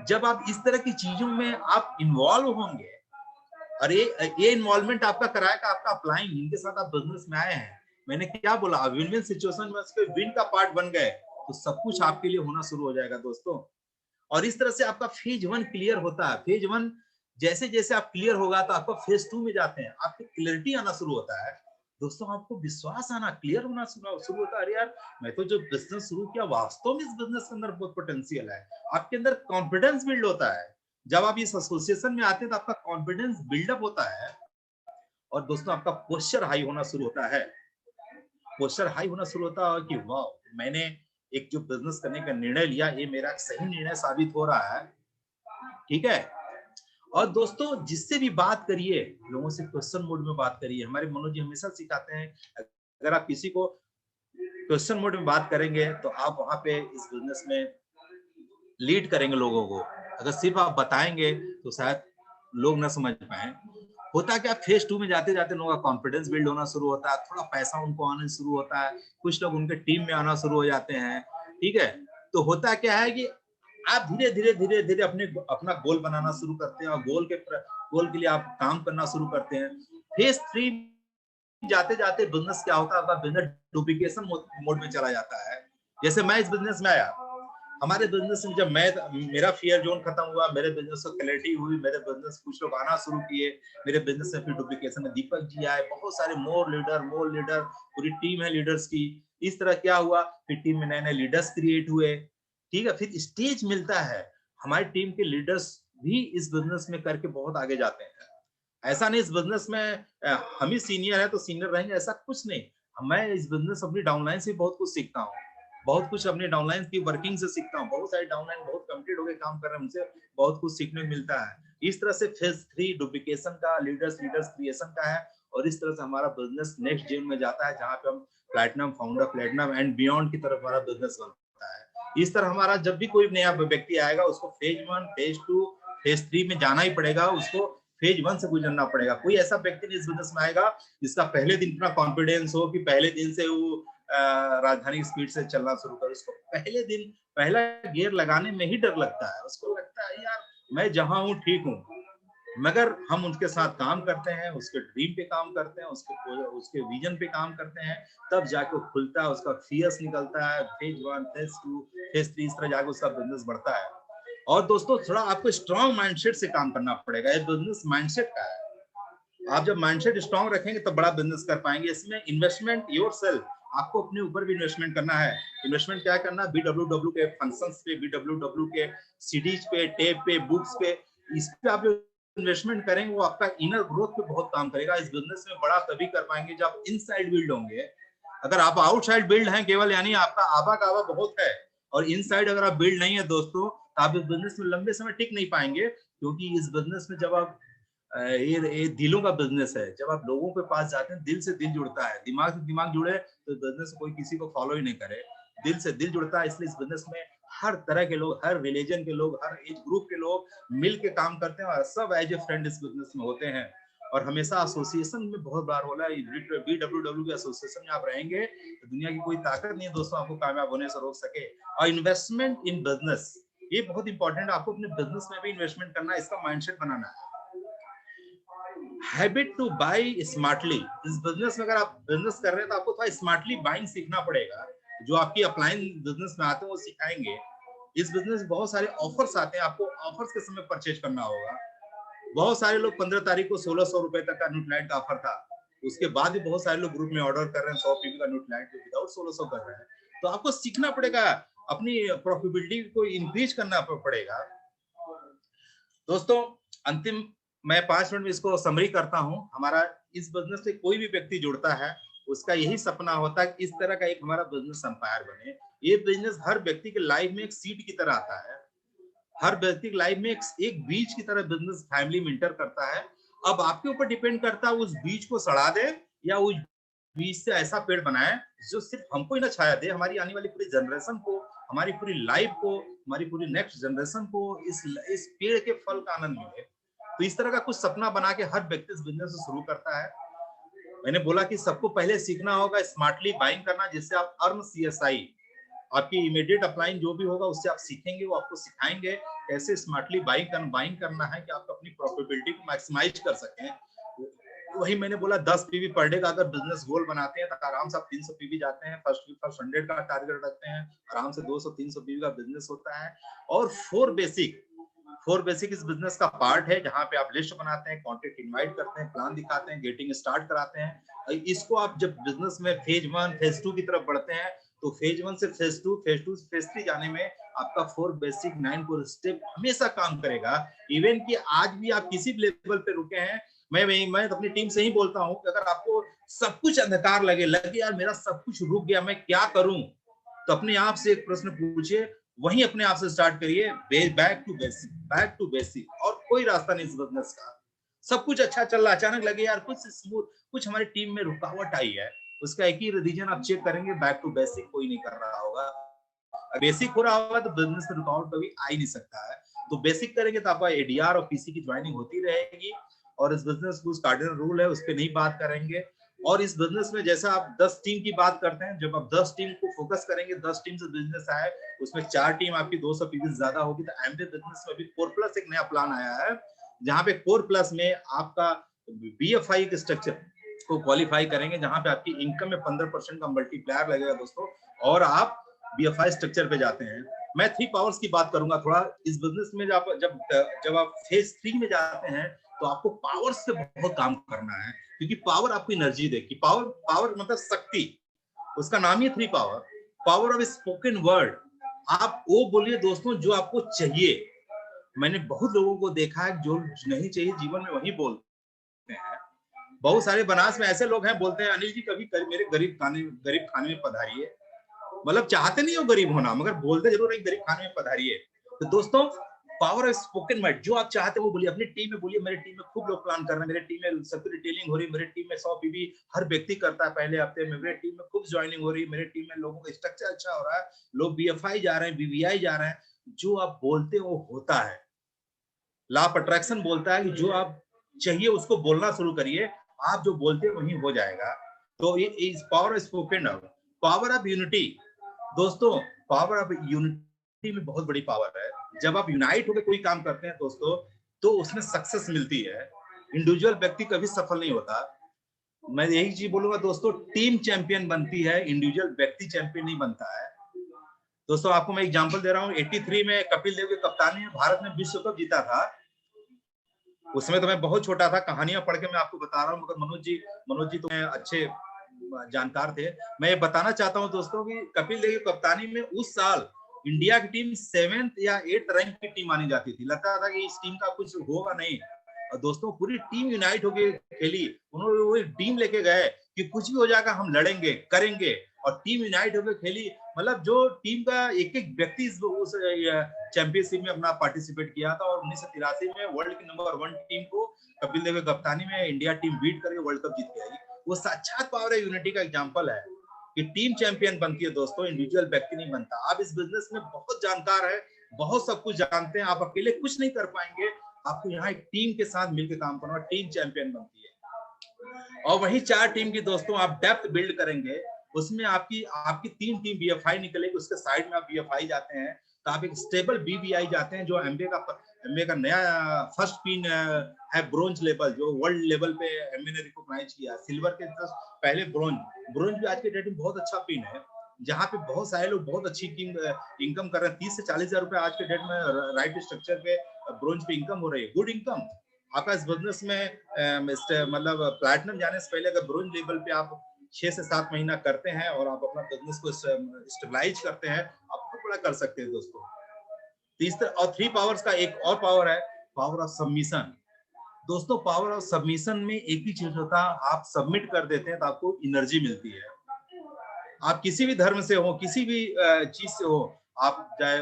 जब आप इस तरह की चीजों में आप इन्वॉल्व होंगे, और ये इन्वॉल्वमेंट आपका कराएगा आपका अप्लाइंग, इनके साथ आप बिजनेस में आए हैं, मैंने क्या बोला, विन विन सिचुएशन में उसके विन का पार्ट बन गए, तो सब कुछ आपके लिए होना शुरू हो जाएगा दोस्तों। और इस तरह से आपका फेज 1 क्लियर होता है। फेज 1 जैसे जैसे आप क्लियर होगा तो आपका फेज 2 में जाते हैं, आपकी क्लियरिटी आना शुरू होता है दोस्तों, आपको विश्वास आना, क्लियर होना शुरू होता है। अरे यार, मैं तो जो बिजनेस शुरू किया, वास्तव में इस बिजनेस के अंदर बहुत पोटेंशियल है। आपके अंदर कॉन्फिडेंस बिल्ड होता है। जब आप इस एसोसिएशन में आते हैं तो आपका कॉन्फिडेंस बिल्डअप होता है, और दोस्तों आपका पोस्चर हाई होना शुरू होता है। पोस्चर हाई होना शुरू होता है कि वाह, मैंने एक जो बिजनेस करने का निर्णय लिया, ये मेरा सही निर्णय साबित हो रहा है। ठीक है। और दोस्तों जिससे भी बात करिए, लोगों से क्वेश्चन मोड में बात करिए। हमारे मनोज जी हमेशा सिखाते हैं, अगर आप किसी को क्वेश्चन मोड में बात करेंगे तो आप वहां पे इस बिजनेस में लीड करेंगे लोगों को। अगर सिर्फ आप बताएंगे तो शायद लोग ना समझ पाए। होता क्या, फेज 2 में जाते जाते लोगों का कॉन्फिडेंस बिल्ड होना शुरू होता है, थोड़ा पैसा उनको आना शुरू होता है, कुछ लोग उनके टीम में आना शुरू हो जाते हैं। ठीक है। तो होता क्या है कि आप धीरे धीरे अपना गोल बनाना शुरू करते हैं, और गोल के लिए आप काम करना शुरू करते हैं। फेज 3 जाते जाते बिजनेस क्या होता है, आपका बिजनेस डुप्लीकेशन मोड में चला जाता है। जैसे मैं इस बिजनेस में आया, हमारे बिजनेस में जब मेरा फियर जोन खत्म हुआ, मेरे बिजनेस को क्लैरिटी हुई, मेरे बिजनेस कुछ लोग आना शुरू किए, मेरे बिजनेस में फिर डुप्लीकेशन में दीपक जी आए, बहुत सारे मोर लीडर, पूरी टीम है लीडर्स की। इस तरह क्या हुआ, फिर टीम में नए नए लीडर्स क्रिएट हुए। ठीक है। फिर स्टेज मिलता है, हमारी टीम के लीडर्स भी इस बिजनेस में करके बहुत आगे जाते हैं। ऐसा नहीं इस बिजनेस में हम ही सीनियर है तो सीनियर रहेंगे, ऐसा कुछ नहीं। मैं इस बिजनेस अपनी डाउनलाइन से बहुत कुछ सीखता हूँ, बहुत कुछ अपने डाउनलाइन की वर्किंग से सीखता हूँ। बहुत सारे डाउनलाइन बहुत कमिटेड होकर काम कर रहे हैं, उनसे बहुत कुछ सीखने को मिलता है। इस तरह से फेज 3 डुप्लीकेशन का, लीडर्स क्रिएशन का है, और इस तरह से हमारा बिजनेस नेक्स्ट जेन में जाता है, जहाँ पे हम platinum, founder platinum and beyond की तरफ हमारा बिजनेस बनता है। इस तरह हमारा जब भी कोई नया व्यक्ति आएगा, उसको फेज 1, फेज 2, फेज 3 में जाना ही पड़ेगा, उसको फेज 1 से गुजरना पड़ेगा। कोई ऐसा व्यक्ति नहीं इस बिजनेस में आएगा जिसका पहले दिन इतना कॉन्फिडेंस हो कि पहले दिन से वो राजधानी स्पीड से चलना शुरू कर। उसको पहले दिन पहला गियर लगाने में ही डर लगता है, उसको लगता है यार मैं जहां हूँ ठीक हूँ। मगर हम उनके साथ काम करते हैं, उसके ड्रीम पे काम करते हैं, उसके विजन पे काम करते हैं, तब जाके खुलता है, उसका फियर्स निकलता है। फेज 1, फेज 2, फेज 3, इस तरह जाके उसका बिजनेस बढ़ता है। और दोस्तों थोड़ा आपको स्ट्रॉन्ग माइंडसेट से काम करना पड़ेगा। ये बिजनेस माइंडसेट का है। आप जब माइंडसेट स्ट्रॉन्ग रखेंगे तो बड़ा बिजनेस कर पाएंगे। इसमें इन्वेस्टमेंट योरसेल्फ, आपको अपने ऊपर भी इन्वेस्टमेंट करना है। इन्वेस्टमेंट क्या करना है, BWW के फंक्शंस पे, BWW के सीडीज पे, टेप पे, बुक्स पे, इस पे आप जो इन्वेस्टमेंट करेंगे वो आपका इनर ग्रोथ पे बहुत काम करेगा। इस बिजनेस में बड़ा तभी कर पाएंगे जब आप इनसाइड बिल्ड होंगे। अगर आप आउटसाइड बिल्ड हैं केवल, यानी आपका आवा कावा बहुत है, और इनसाइड अगर आप बिल्ड नहीं है दोस्तों, तो आप इस बिजनेस में लंबे समय टिक नहीं पाएंगे। क्योंकि इस बिजनेस में जब आप ये दिलों का बिजनेस है, जब आप लोगों के पास जाते हैं, दिल से दिल जुड़ता है। दिमाग से दिमाग जुड़े तो बिजनेस कोई किसी को फॉलो ही नहीं करे। दिल से दिल जुड़ता है, इसलिए इस बिजनेस में हर तरह के लोग, हर रिलीजन के लोग, हर एज ग्रुप के लोग मिल के काम करते हैं, और सब एज ए फ्रेंड इस बिजनेस में होते हैं। और हमेशा एसोसिएशन में बहुत बार बोला है, BWW के एसोसिएशन में आप रहेंगे तो दुनिया की कोई ताकत नहीं है दोस्तों आपको कामयाब होने से रोक सके। और इन्वेस्टमेंट इन बिजनेस, ये बहुत इंपॉर्टेंट है। आपको अपने बिजनेस में भी इन्वेस्टमेंट करना है, इसका माइंडसेट बनाना है। हैबिट टू बाई स्मार्टली, इस बिजनेस में अगर आप बिजनेस कर रहे हैं तो आपको थोड़ा स्मार्टली बाइंग सीखना पड़ेगा। जो आपकी अपलाइन बिजनेस में आते हैं वो सिखाएंगे। इस बिजनेस में बहुत सारे ऑफर्स आते हैं, आपको ऑफर्स के समय परचेज करना होगा। बहुत सारे लोग 15 तारीख को 1600 रुपए तक का न्यूट्लाइट का ऑफर था, उसके बाद भी बहुत सारे लोग ग्रुप में ऑर्डर कर रहे हैं 100 पीवी का न्यूट्लाइट विदाउट 1600 कर रहे हैं। तो आपको सीखना पड़ेगा, अपनी प्रॉफिटेबिलिटी को इंक्रीज करना पड़ेगा। दोस्तों अंतिम मैं 5 मिनट में इसको समरी करता हूं। हमारा इस बिजनेस से कोई भी व्यक्ति जुड़ता है, उसका यही सपना होता है कि इस तरह का एक हमारा बिजनेस एम्पायर बने। ये बिजनेस हर व्यक्ति के लाइफ में एक सीड की तरह आता है, हर व्यक्ति की लाइफ में एक बीज की तरह बिजनेस फैमिली में इंटर करता है। अब आपके ऊपर डिपेंड करता है उस बीज को सड़ा दे या उस बीज से ऐसा पेड़ बनाए जो सिर्फ हमको ही ना छाया दे, हमारी आने वाली पूरी जनरेशन को, हमारी पूरी लाइफ को, हमारी पूरी नेक्स्ट जनरेशन को इस पेड़ के फल का आनंद मिले। तो इस तरह का कुछ सपना बना के हर व्यक्ति इस बिजनेस को शुरू करता है। मैंने बोला कि सबको पहले सीखना होगा स्मार्टली बाइंग करना, जिससे आप अर्न CSI, आपकी इमीडिएट अपलाइन जो भी होगा उससे आप सीखेंगे, वो आपको सिखाएंगे कैसे स्मार्टली बाइंग करना है कि आप अपनी प्रॉफिटेबिलिटी को मैक्सिमाइज कर सकें। वही मैंने बोला 10 पीवी पर डे का अगर बिजनेस गोल बनाते हैं तो आराम से आप 300 पीवी जाते हैं। फर्स्ट 100 का टारगेट रखते हैं, आराम से 200-300 पीवी का बिजनेस होता है। और 4 बेसिक इस बिजनेस का पार्ट है, जहां पे आप लिस्ट बनाते हैं, कॉन्टेक्ट इनवाइट करते हैं, प्लान दिखाते हैं, गेटिंग स्टार्ट कराते हैं। इसको आप जब बिजनेस में फेज 1 फेज 2 की तरफ बढ़ते हैं तो फेज 1 से फेज 2 से फेज 3 जाने में आपका 4 बेसिक 9 कोर स्टेप हमेशा काम करेगा। इवन कि आज भी आप किसी भी लेवल पे रुके हैं, मैं अपनी टीम से ही बोलता हूं कि अगर आपको सब कुछ अंधकार लगे यार मेरा सब कुछ रुक गया, मैं क्या करूं, तो अपने आप से एक प्रश्न पूछिए, वहीं अपने आप से स्टार्ट करिए, बैक टू बेसिक। और कोई रास्ता नहीं इस बिजनेस का। सब कुछ अच्छा चल रहा, अचानक लगे यार कुछ स्मूथ, कुछ हमारी टीम में रुकावट आई है, उसका एक ही रीजन आप चेक करेंगे, बैक टू बेसिक कोई नहीं कर रहा होगा। बेसिक हो रहा होगा तो बिजनेस में रुकावट कभी आ ही नहीं सकता है। तो बेसिक करेंगे तो आपका ADR और PC की ज्वाइनिंग होती रहेगी। और इस बिजनेस कुछ कार्डिनल रूल है, उस पर नहीं बात करेंगे। और इस बिजनेस में जैसा आप 10 टीम की बात करते हैं, जब आप 10 टीम को फोकस करेंगे, 10 टीम से बिजनेस आए, उसमें 4 टीम आपकी 200 पीवी ज्यादा होगी। तो एमबीए बिजनेस में भी कोर प्लस एक नया प्लान आया है, जहां पे कोर प्लस में आपका BFI के स्ट्रक्चर को क्वालिफाई करेंगे, जहां पे आपकी इनकम में 15% का मल्टीप्लायर लगेगा दोस्तों, और आप BFI स्ट्रक्चर पे जाते हैं। मैं 3 पावर्स की बात करूंगा थोड़ा इस बिजनेस में। जब आप फेज 3 में जाते हैं तो आपको पावर से बहुत काम करना है, क्योंकि पावर आपको एनर्जी देगी। पावर मतलब शक्ति, उसका नाम ही 3 पावर ऑफ स्पोकन वर्ड। आप वो बोलिए दोस्तों जो आपको चाहिए। मैंने बहुत लोगों को देखा है जो नहीं चाहिए जीवन में वही बोलते हैं। बहुत सारे बनास में ऐसे लोग हैं, बोलते हैं अनिल जी कभी मेरे गरीब खाने में पधारिए। मतलब चाहते नहीं हो गरीब होना, मगर बोलते जरूर है गरीब खाने में पधारिए। तो दोस्तों पावर ऑफ स्पोकन वर्ड, जो आप चाहते हो वो बोलिए। अपनी टीम में बोलिए, मेरे टीम में खूब लोग प्लान कर रहे हैं, मेरे टीम में सबकी रिटेलिंग हो रही है, मेरे टीम में 100 पीवी हर व्यक्ति करता है पहले हफ्ते में, मेरे टीम में खूब ज्वाइनिंग हो रही है, मेरे टीम में लोगों का स्ट्रक्चर अच्छा हो रहा है, लोग BFI जा रहे हैं, BVI जा रहे हैं। जो आप बोलते हो वो होता है। लॉ ऑफ अट्रैक्शन बोलता है कि जो आप चाहिए उसको बोलना शुरू करिए, आप जो बोलते हैं वही हो जाएगा। तो ये is power of spoken word. Power of unity दोस्तों, पावर ऑफ यूनिटी में बहुत बड़ी पावर है। जब आप यूनाइट होकर कोई काम करते हैं दोस्तों, तो उसमें सक्सेस मिलती है। इंडिविजुअल व्यक्ति कभी सफल नहीं होता। मैं यही चीज बोलूंगा दोस्तों, टीम चैंपियन बनती है, इंडिविजुअल व्यक्ति चैंपियन नहीं बनता है। दोस्तों आपको मैं एग्जांपल दे रहा हूँ, 83 में कपिल देव की कप्तानी में भारत ने विश्व कप जीता था। उसमें तो मैं बहुत छोटा था, कहानियां पढ़ के मैं आपको बता रहा हूँ, मगर मनोज जी तो अच्छे जानकार थे। मैं ये बताना चाहता हूँ दोस्तों कि कपिल देव की कप्तानी में उस साल इंडिया की टीम 7th या 8th रैंक की टीम मानी जाती थी। लगता था कि इस टीम का कुछ होगा नहीं। और दोस्तों पूरी टीम यूनाइट होकर खेली, उन्होंने वो टीम लेके गए कि कुछ भी हो जाएगा हम लड़ेंगे करेंगे, और टीम यूनाइट होकर खेली। मतलब जो टीम का एक व्यक्ति उस चैंपियनशिप में अपना पार्टिसिपेट किया था, और 1983 में वर्ल्ड की नंबर 1 टीम को कपिल देव की कप्तानी में इंडिया टीम बीट करके वर्ल्ड कप जीत के आई। वो साक्षात पावर यूनिटी का एग्जांपल है कि टीम चैंपियन बनती है दोस्तों, इंडिविजुअल व्यक्ति नहीं बनता। आप इस बिजनेस में बहुत जानकार है, बहुत सब कुछ जानते हैं, आप अकेले कुछ नहीं कर पाएंगे। आपको यहाँ एक टीम के साथ मिलकर काम करना, टीम चैंपियन बनती है। और वही 4 टीम की दोस्तों आप डेप्थ बिल्ड करेंगे, उसमें आपकी 3 टीम BFI निकलेगी, उसके साइड में आप BFI जाते हैं, तो आप एक स्टेबल BVI जाते हैं, जो एमबीए का नया फर्स्ट पिन है ब्रोंज लेवल, जो वर्ल्ड लेवल पे एमबीए ने रिकॉग्नाइज किया। सिल्वर के पहले ब्रोंज भी आज के डेट में बहुत अच्छा पिन है, जहाँ पे बहुत सारे लोग बहुत अच्छी इनकम कर रहे हैं। 30 से 40 हजार रुपए आज के डेट में राइट स्ट्रक्चर पे ब्रोंज पे इनकम हो रही है, गुड इनकम। आपका इस बिजनेस में मतलब प्लैटिनम जाने से पहले अगर ब्रोंज लेवल पे आप 6 से 7 महीना करते हैं और आप अपना बिजनेस को स्टेबलाइज करते हैं, आप बहुत बड़ा कर सकते हैं दोस्तों। तीसरा और 3 पावर्स का एक और पावर है, पावर ऑफ सबमिशन। दोस्तों पावर ऑफ सबमिशन में एक ही चीज होता है, आप सबमिट कर देते हैं तो आपको एनर्जी मिलती है। आप किसी भी धर्म से हो, किसी भी चीज से हो, आप चाहे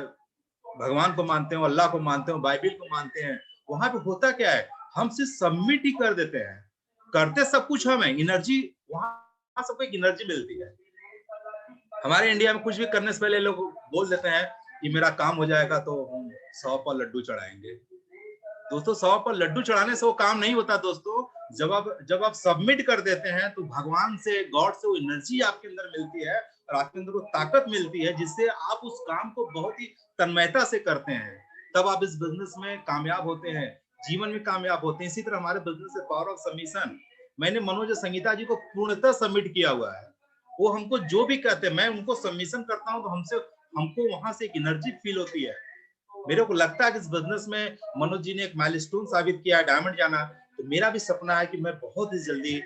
भगवान को मानते हो, अल्लाह को मानते हो, बाइबिल को मानते हैं, वहां पे होता क्या है, हम सिर्फ सबमिट ही कर देते हैं, करते सब कुछ हम है, एनर्जी वहां सबको एक एनर्जी मिलती है। हमारे इंडिया में कुछ भी करने से पहले लोग बोल देते हैं कि मेरा काम हो जाएगा तो हम 100 पर लड्डू चढ़ाएंगे। दोस्तों 100 पर लड्डू चढ़ाने से वो काम नहीं होता दोस्तों। जब आप सबमिट कर देते हैं तो भगवान से, गॉड से वो एनर्जी आपके अंदर मिलती है और आपके अंदर वो ताकत मिलती है जिससे आप उस काम को बहुत ही तन्मयता से करते हैं। तब आप इस बिजनेस में कामयाब होते हैं, जीवन में कामयाब होते हैं। इसी तरह हमारे बिजनेस से पावर ऑफ सबमिशन, मैंने मनोज संगीता जी को पूर्णतः सबमिट किया हुआ है। वो हमको जो भी कहते हैं मैं उनको सबमिशन करता हूँ तो हमको वहां से एक एनर्जी फील होती है। मेरे को लगता है कि इस बिजनेस में मनोज जी ने एक माइलस्टोन साबित किया है, डायमंड जाना। तो मेरा भी सपना है कि मैं बहुत ही जल्दी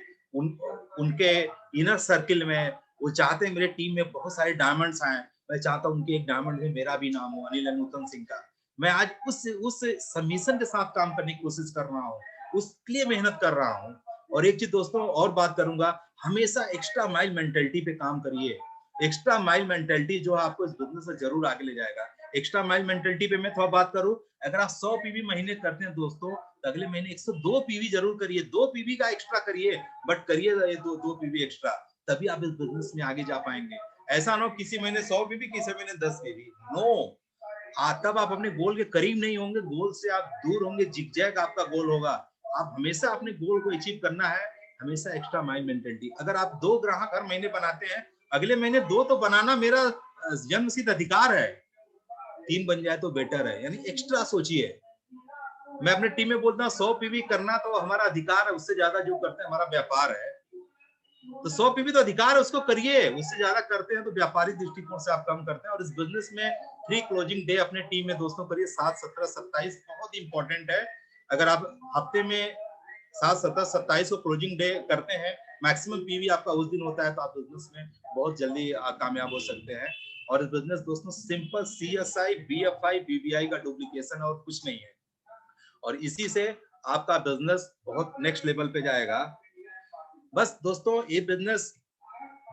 उनके इनर सर्किल में, वो चाहते हैं मेरे टीम में बहुत सारे डायमंड्स आए। मैं चाहता हूँ उनके एक डायमंड में मेरा भी नाम हो, अनिल अनुतम सिंह का। मैं आज उस सबमिशन के साथ काम करने की कोशिश कर रहा हूँ, उसके लिए मेहनत कर रहा हूँ। और एक चीज दोस्तों और बात करूंगा, हमेशा एक्स्ट्रा माइल मेंटेलिटी पे काम करिए। एक्स्ट्रा माइल मेंटेलिटी जो है आपको इस बिजनेस में जरूर आगे ले जाएगा। एक्स्ट्रा माइल मेंटेलिटी पे मैं थोड़ा बात करूं, अगर आप 100 पीवी महीने करते हैं दोस्तों तो अगले महीने 102 पीवी जरूर करिए। 2 पीवी का एक्स्ट्रा करिए, बट करिए दो पीवी एक्स्ट्रा, तभी आप इस बिजनेस में आगे जा पाएंगे। ऐसा ना हो किसी महीने 100 पीवी, किसी महीने 10 पीवी, नो। तब आप अपने गोल के करीब नहीं होंगे, गोल से आप दूर होंगे, जिगजैग आपका गोल होगा। आप हमेशा अपने गोल को अचीव करना है, हमेशा एक्स्ट्रा माइल मेंटेलिटी। अगर आप 2 ग्राहक हर महीने बनाते हैं, अगले महीने 2 तो बनाना मेरा जन्मसिद्ध अधिकार है, 3 बन जाए तो बेटर है। यानी एक्स्ट्रा सोचिए। मैं अपने टीम में बोलता हूँ 100 पीवी करना तो हमारा अधिकार है, उससे ज्यादा जो करते हैं हमारा व्यापार है। तो 100 पीवी तो अधिकार है, उसको करिए। उससे ज्यादा करते हैं तो व्यापारिक दृष्टिकोण से आप कम करते हैं। और इस बिजनेस में 3 क्लोजिंग डे अपने टीम में दोस्तों करिए, 7, 17, 27 बहुत इंपॉर्टेंट है। अगर आप हफ्ते में 7, 17, 27 को क्लोजिंग डे करते हैं, मैक्सिमम पीवी आपका उस दिन होता है, तो आप बिजनेस में बहुत जल्दी कामयाब हो सकते हैं। और इस बिजनेस दोस्तों सिंपल CSI, BFI, BBI का डुप्लीकेशन और कुछ नहीं है। और इसी से आपका बिजनेस बहुत नेक्स्ट लेवल पे जाएगा। बस दोस्तों ये बिजनेस,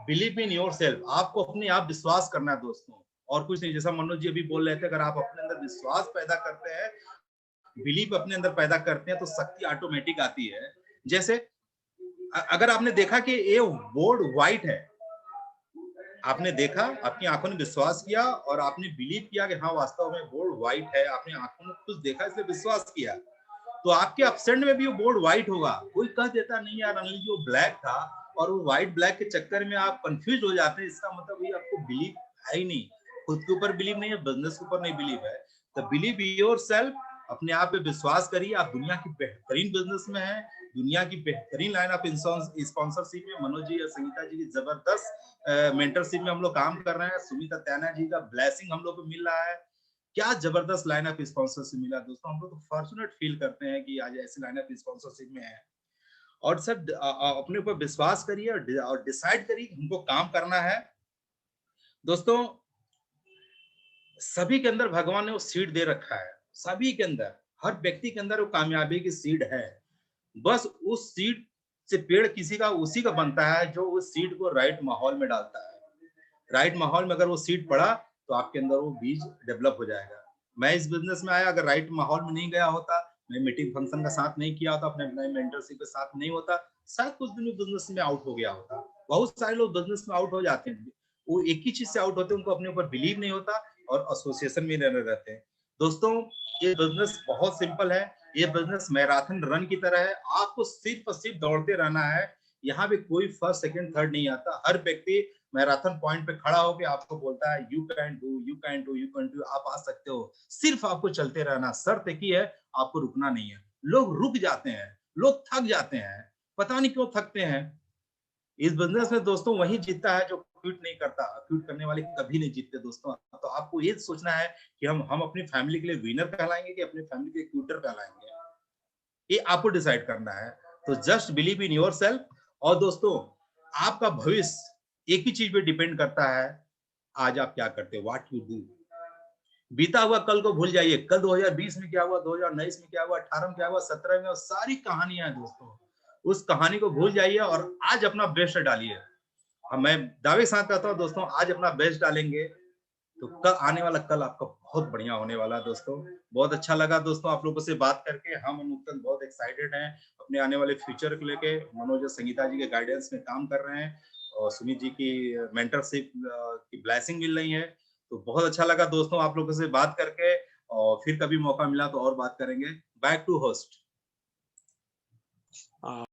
बिलीव इन योरसेल्फ, आपको अपने आप विश्वास करना है दोस्तों, और कुछ नहीं। जैसा मनोज जी अभी बोल रहे थे, अगर आप अपने अंदर विश्वास पैदा करते हैं, बिलीव अपने अंदर पैदा करते हैं, तो शक्ति ऑटोमेटिक आती है। जैसे अगर आपने देखा कि ये बोर्ड व्हाइट है, आपने देखा, आपकी आंखों ने विश्वास किया और आपने बिलीव किया कि हाँ वास्तव में बोर्ड व्हाइट है, आपने आंखों में कुछ देखा इसलिए विश्वास किया, तो आपके अपसेंट में भी वो बोर्ड व्हाइट होगा। कोई कह देता नहीं यार अनिल जी वो ब्लैक था, और वो व्हाइट ब्लैक के चक्कर में आप कंफ्यूज हो जाते हैं, इसका मतलब ये आपको बिलीव है ही नहीं, खुद के ऊपर बिलीव नहीं है, बिजनेस के ऊपर नहीं बिलीव है। तो बिलीव योरसेल्फ, अपने आप पे विश्वास करिए। आप दुनिया की बेहतरीन बिजनेस में है, दुनिया की बेहतरीन लाइन ऑफ स्पॉन्सरशिप में मनोज जी और संगीता जी की जबरदस्त मेंटरशिप में हम लोग काम कर रहे हैं। सुमिता तैना जी का ब्लेसिंग हम लोग को मिल रहा है। क्या जबरदस्त लाइन ऑफ स्पॉन्सरशिप मिला दोस्तों, हम लोग तो फॉर्चुनेट फील करते हैं कि आज ऐसी लाइन ऑफ स्पॉन्सरशिप में है। और सर अपने ऊपर विश्वास करिए और डिसाइड करिए कि हमको काम करना है। दोस्तों सभी के अंदर भगवान ने वो सीड दे रखा है, सभी के अंदर, हर व्यक्ति के अंदर वो कामयाबी की सीड है। बस उस सीड से पेड़ किसी का उसी का बनता है जो उस सीड को राइट माहौल में डालता है। राइट माहौल में अगर वो सीड पड़ा तो आपके अंदर वो बीज डेवलप हो जाएगा। मैं इस बिजनेस में आया, अगर राइट माहौल में नहीं गया होता, मैं मीटिंग फंक्शन का साथ नहीं किया होता, अपने मेंटरशिप के साथ नहीं होता, शायद कुछ दिन में बिजनेस में आउट हो गया होता। बहुत सारे लोग बिजनेस में आउट हो जाते हैं, वो एक ही चीज से आउट होते हैं, उनको अपने ऊपर बिलीव नहीं होता और एसोसिएशन में रहते हैं। दोस्तों ये बिजनेस बहुत सिंपल है, ये बिजनेस मैराथन रन की तरह है। आपको सिर्फ और सिर्फ दौड़ते रहना है। यहाँ पे कोई फर्स्ट सेकंड थर्ड नहीं आता। हर व्यक्ति मैराथन पॉइंट पे खड़ा होकर आपको बोलता है you can do, you can do, you can do, आप आ सकते हो। सिर्फ आपको चलते रहना, शर्त एक ही है, आपको रुकना नहीं है। लोग रुक जाते हैं, लोग थक जाते हैं, पता नहीं क्यों थकते हैं। इस बिजनेस में दोस्तों वही जीतता है जो क्विट नहीं करता। क्विट करने वाले कभी नहीं जीतते दोस्तों। तो आपको ये सोचना है कि हम अपनी फैमिली के लिए विनर कहलाएंगे कि अपनी फैमिली के लिए क्विटर कहलाएंगे, ये आपको डिसाइड करना है। तो जस्ट बिलीव इन योरसेल्फ। और दोस्तों आपका भविष्य एक ही चीज पे डिपेंड करता है, आज आप क्या करते हो, व्हाट यू डू। बीता हुआ कल को भूल जाइए, कल 2020 में क्या हुआ, 2019 में क्या हुआ, 18 में क्या हुआ, 17 में, और सारी कहानियां हैं दोस्तों। उस कहानी को भूल जाइए और आज अपना बेस्ट डालिए। मैं दावे के साथ कहता हूँ दोस्तों, आज अपना बेस्ट डालेंगे तो कल आने वाला कल आपका बहुत बढ़िया होने वाला है दोस्तों। बहुत अच्छा लगा दोस्तों आप लोगों से बात करके। हम नुकतन बहुत एक्साइटेड हैं अपने आने वाले फ्यूचर को लेके। मनोज और संगीता जी के गाइडेंस में काम कर रहे हैं और सुमित जी की मेंटरशिप की ब्लेसिंग मिल रही है। तो बहुत अच्छा लगा दोस्तों आप लोगों से बात करके, और फिर कभी मौका मिला तो और बात करेंगे। Back to host.